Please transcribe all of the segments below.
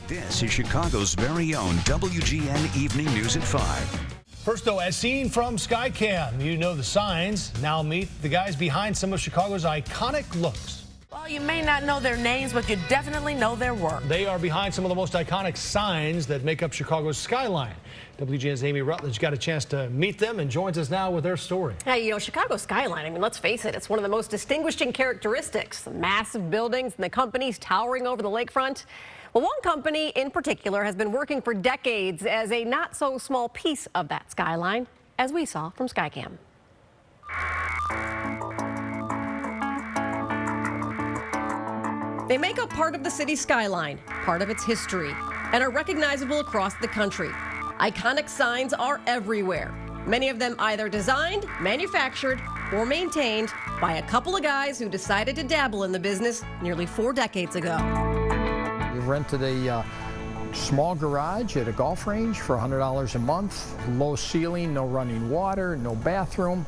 This is Chicago's very own WGN Evening News at 5. First, though, as seen from SKYCAM, you know the signs. Now meet the guys behind some of Chicago's iconic looks. Well, you may not know their names, but you definitely know their work. They are behind some of the most iconic signs that make up Chicago's skyline. WGN's Amy Rutledge got a chance to meet them and joins us now with their story. Hey, you know, Chicago's skyline, I mean, let's face it, it's one of the most distinguishing characteristics. The massive buildings and the companies towering over the lakefront. Well, one company in particular has been working for decades as a not-so-small piece of that skyline, as we saw from SKYCAM. They make up part of the city's skyline, part of its history, and are recognizable across the country. Iconic signs are everywhere. Many of them either designed, manufactured, or maintained by a couple of guys who decided to dabble in the business nearly 4 decades ago. We rented a small garage at a golf range for $100 a month, low ceiling, no running water, no bathroom.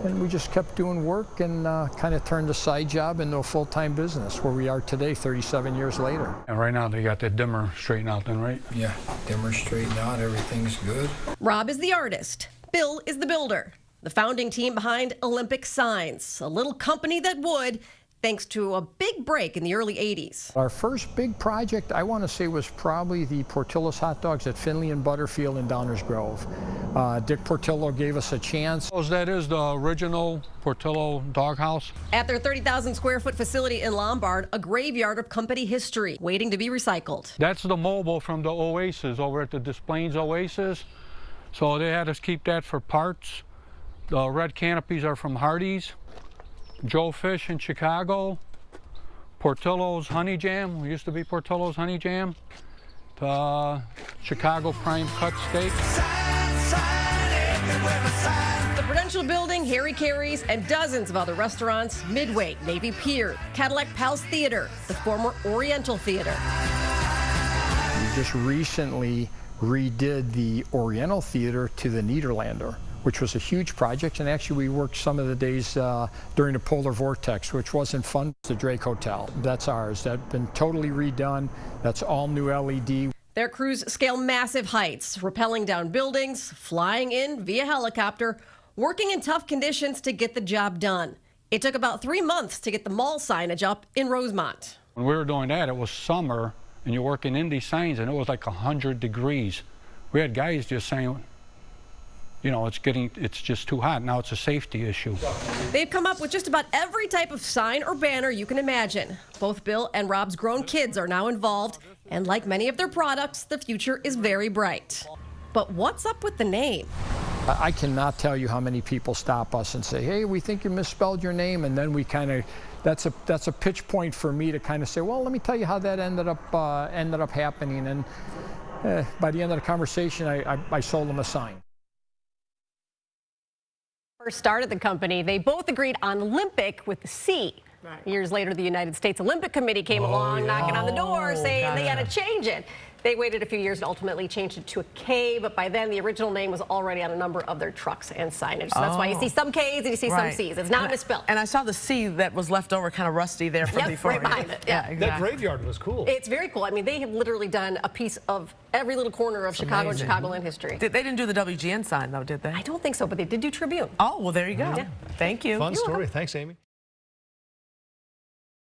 And we just kept doing work and kind of turned a side job into a full-time business where we are today, 37 years later. And right now they got that dimmer straightened out then, right? Yeah, dimmer straightened out, everything's good. Rob is the artist. Bill is the builder. The founding team behind Olympik Signs, a little company that would, thanks to a big break in the early 80s. Our first big project, I want to say, was probably the Portillo's hot dogs at Finley and Butterfield in Downers Grove. Dick Portillo gave us a chance. That is the original Portillo doghouse. At their 30,000 square foot facility in Lombard, a graveyard of company history waiting to be recycled. That's the mobile from the Oasis over at the Des Plaines Oasis. So they had us keep that for parts. The red canopies are from Hardee's. Joe Fish in Chicago, Portillo's Honey Jam, we used to be Portillo's Honey Jam, the Chicago Prime Cut Steak. The Prudential Building, Harry Carey's, and dozens of other restaurants, Midway, Navy Pier, Cadillac Palace Theater, the former Oriental Theater. We just recently redid the Oriental Theater to the Nederlander, which was a huge project, and actually we worked some of the days during the polar vortex, which wasn't fun. The Drake Hotel, that's ours. That's been totally redone. That's all new LED. Their crews scale massive heights, rappelling down buildings, flying in via helicopter, working in tough conditions to get the job done. It took about 3 months to get the mall signage up in Rosemont. When we were doing that, it was summer, and you're working in these signs, and it was like 100 degrees. We had guys just saying, you know, it's just too hot. Now it's a safety issue. They've come up with just about every type of sign or banner you can imagine. Both Bill and Rob's grown kids are now involved, and like many of their products, the future is very bright. But what's up with the name? I cannot tell you how many people stop us and say, hey, we think you misspelled your name, and then we kind of, that's a pitch point for me to kind of say, well, let me tell you how that ended up happening. And by the end of the conversation, I sold them a sign. First started the company, they both agreed on Olympik with the C. Right. Years later, the United States Olympic Committee came along, knocking on the door, saying they had to change it. They waited a few years and ultimately changed it to a K, but by then the original name was already on a number of their trucks and signage. So that's why you see some Ks and you see some Cs. It's not misspelled. And I saw the C that was left over kind of rusty there from before. Right behind it. Yeah, exactly. That graveyard was cool. It's very cool. I mean, they have literally done a piece of every little corner of Chicago and Chicagoland history. They didn't do the WGN sign, though, did they? I don't think so, but they did do Tribune. Oh, well, there you go. Yeah. Thank you. Fun story. Thanks, Amy.